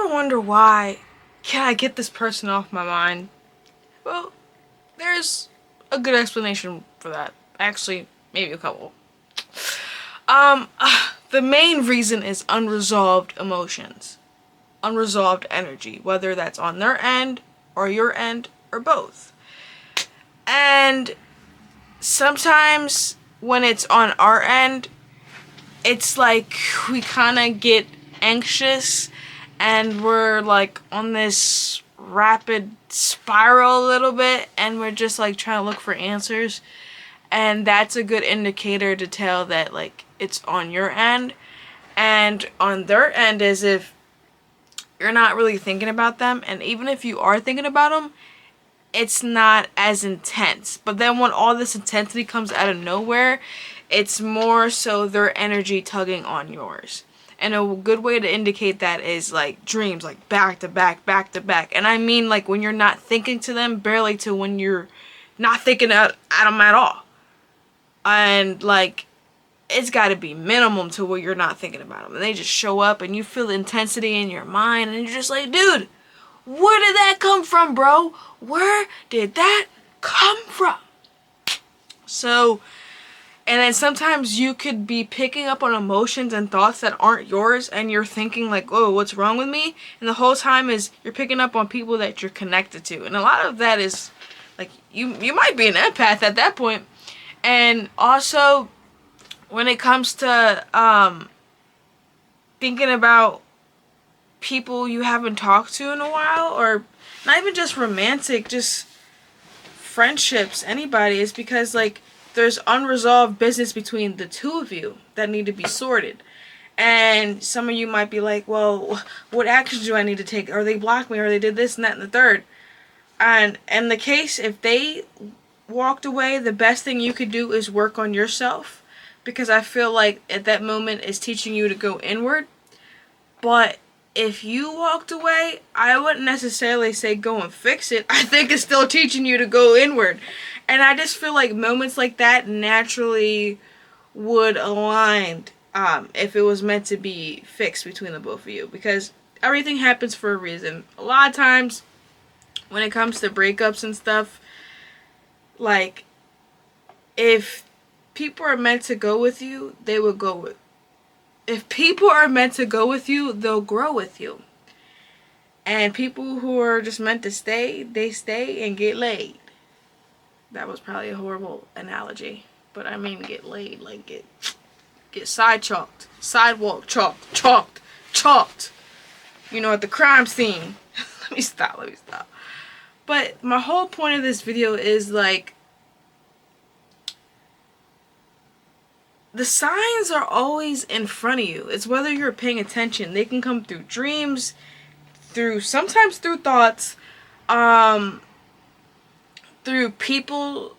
ever wonder why can I get this person off my mind? Well, there's a good explanation for that. Actually, maybe a couple. Um, the main reason is unresolved emotions, unresolved energy, whether that's on their end or your end or both. And sometimes when it's on our end, it's like we kind of get anxious and we're like on this rapid spiral a little bit and we're just like trying to look for answers, and that's a good indicator to tell that like it's on your end. And on their end is if you're not really thinking about them, and even if you are thinking about them, it's not as intense. But then when all this intensity comes out of nowhere, it's more so their energy tugging on yours. And a good way to indicate that is like dreams, like back to back, back to back. And I mean like when you're not thinking to them, barely to when you're not thinking at them at all. And like it's got to be minimum to where you're not thinking about them. And they just show up and you feel the intensity in your mind and you're just like, dude, where did that come from, bro? Where did that come from? So, and then sometimes you could be picking up on emotions and thoughts that aren't yours, and you're thinking like, oh, what's wrong with me? And the whole time is you're picking up on people that you're connected to. And a lot of that is like you might be an empath at that point. And also when it comes to thinking about people you haven't talked to in a while, or not even just romantic, just friendships, anybody, is because like there's unresolved business between the two of you that need to be sorted. And some of you might be like, well, what actions do I need to take? Or they blocked me, or they did this and that and the third. And in the case, if they walked away, the best thing you could do is work on yourself, because I feel like at that moment it's teaching you to go inward. But if you walked away, I wouldn't necessarily say go and fix it. I think it's still teaching you to go inward. And I just feel like moments like that naturally would align if it was meant to be fixed between the both of you. Because everything happens for a reason. A lot of times when it comes to breakups and stuff, like if people are meant to go with you, they will go with. If people are meant to go with you, they'll grow with you. And people who are just meant to stay, they stay and get laid. That was probably a horrible analogy, but I mean get laid, like get side chalked, sidewalk chalked. You know, at the crime scene. Let me stop. But my whole point of this video is like, the signs are always in front of you. It's whether you're paying attention. They can come through dreams, sometimes through thoughts, through people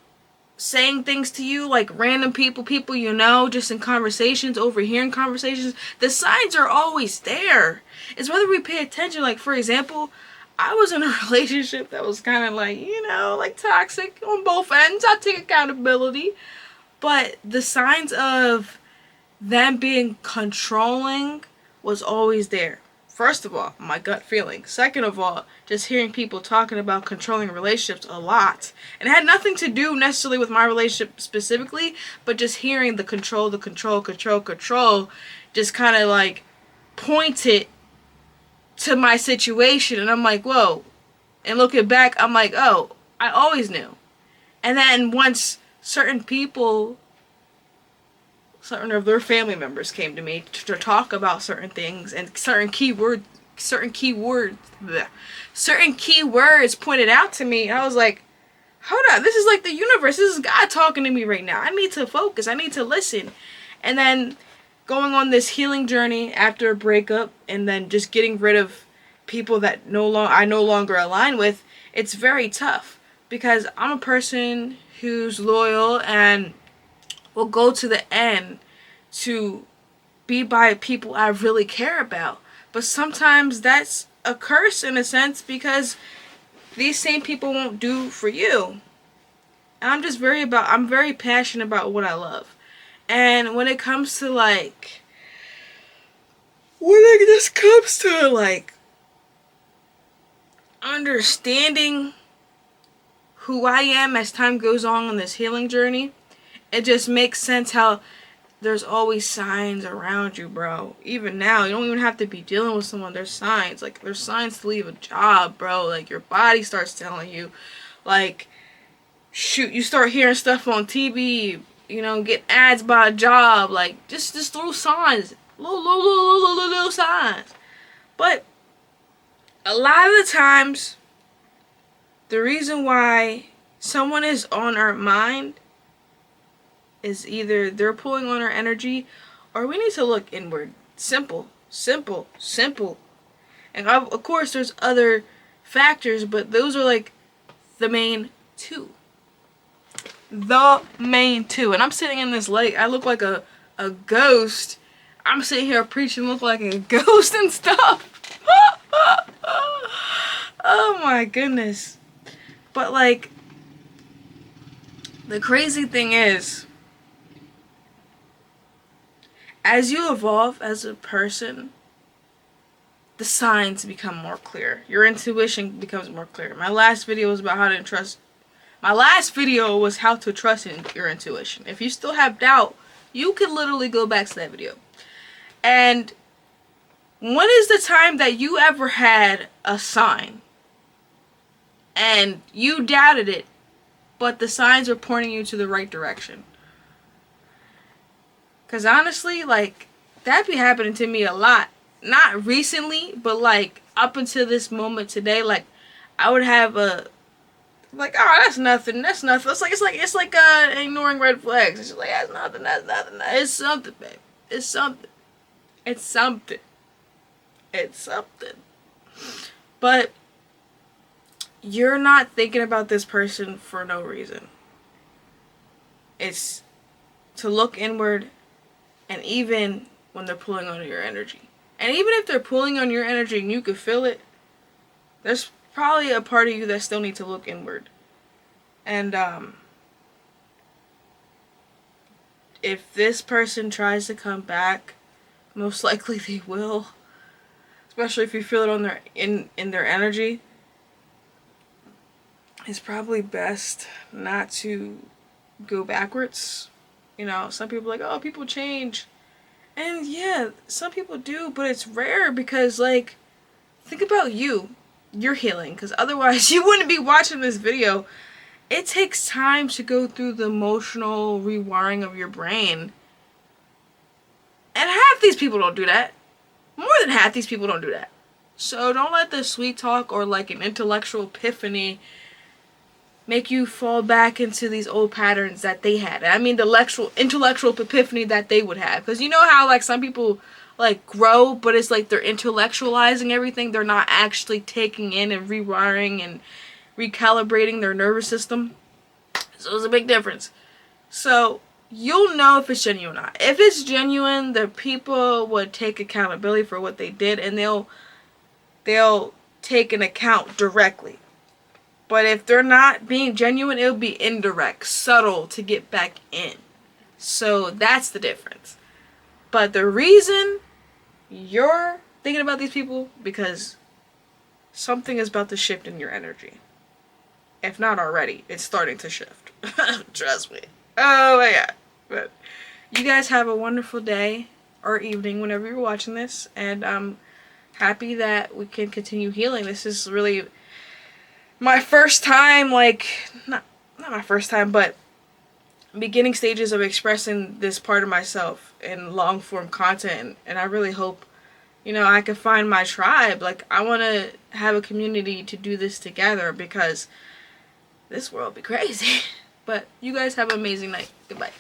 saying things to you, like random people you know, just in conversations, overhearing conversations. The signs are always there. It's whether we pay attention. Like, for example, I was in a relationship that was kind of like, you know, like toxic on both ends. I take accountability. But the signs of them being controlling was always there. First of all, my gut feeling. Second of all, just hearing people talking about controlling relationships a lot. And it had nothing to do necessarily with my relationship specifically, but just hearing the control, just kind of like pointed to my situation. And I'm like, whoa. And looking back, I'm like, oh, I always knew. And then once certain of their family members came to me to talk about certain things, and certain key words pointed out to me, and I was like, hold up, this is like the universe, this is God talking to me right now. I need to focus, I need to listen. And then going on this healing journey after a breakup, and then just getting rid of people that I no longer align with, it's very tough, because I'm a person who's loyal and will go to the end to be by people I really care about. But sometimes that's a curse in a sense, because these same people won't do for you. And I'm very passionate about what I love. And when it comes to like understanding who I am as time goes on this healing journey, it just makes sense how there's always signs around you, bro. Even now, you don't even have to be dealing with someone. There's signs. Like, there's signs to leave a job, bro. Like, your body starts telling you. Like, shoot, you start hearing stuff on TV, you know, get ads by a job. Like, just little signs. Little signs. But a lot of the times, the reason why someone is on our mind is either they're pulling on our energy or we need to look inward. Simple, simple, simple. And of course there's other factors, but those are like the main two. The main two. And I'm sitting in this lake. I look like a ghost. I'm sitting here preaching, look like a ghost and stuff. Oh my goodness. But like, the crazy thing is, as you evolve as a person, the signs become more clear. Your intuition becomes more clear. My last video was about how to trust. My last video was how to trust in your intuition. If you still have doubt, you can literally go back to that video. And when is the time that you ever had a sign and you doubted it, but the signs were pointing you to the right direction? Because honestly, like, that be happening to me a lot. Not recently, but like up until this moment today, like, I would have a, like, oh, that's nothing, that's nothing. It's like ignoring red flags. It's just like, that's nothing, that's nothing. It's something, babe. It's something. It's something. It's something. But you're not thinking about this person for no reason. It's to look inward, and even when they're pulling on your energy. And even if they're pulling on your energy and you can feel it, there's probably a part of you that still needs to look inward. And if this person tries to come back, most likely they will. Especially if you feel it on their in their energy. It's probably best not to go backwards. You know, some people are like, oh, people change. And yeah, some people do, but it's rare because, like, think about you. You're healing, because otherwise you wouldn't be watching this video. It takes time to go through the emotional rewiring of your brain. And half these people don't do that. More than half these people don't do that. So don't let the sweet talk or like an intellectual epiphany make you fall back into these old patterns that they had. I mean the intellectual epiphany that they would have. Because you know how like some people like grow, but it's like they're intellectualizing everything. They're not actually taking in and rewiring and recalibrating their nervous system. So there's a big difference. So you'll know if it's genuine or not. If it's genuine, the people would take accountability for what they did, and they'll take an account directly. But if they're not being genuine, it'll be indirect, subtle to get back in. So that's the difference. But the reason you're thinking about these people, because something is about to shift in your energy. If not already, it's starting to shift. Trust me. Oh my god. But you guys have a wonderful day or evening whenever you're watching this, and I'm happy that we can continue healing. This is really my first time, like, not my first time, but beginning stages of expressing this part of myself in long form content, and I really hope, you know, I can find my tribe. Like, I want to have a community to do this together, because this world be crazy. But you guys have an amazing night. Goodbye.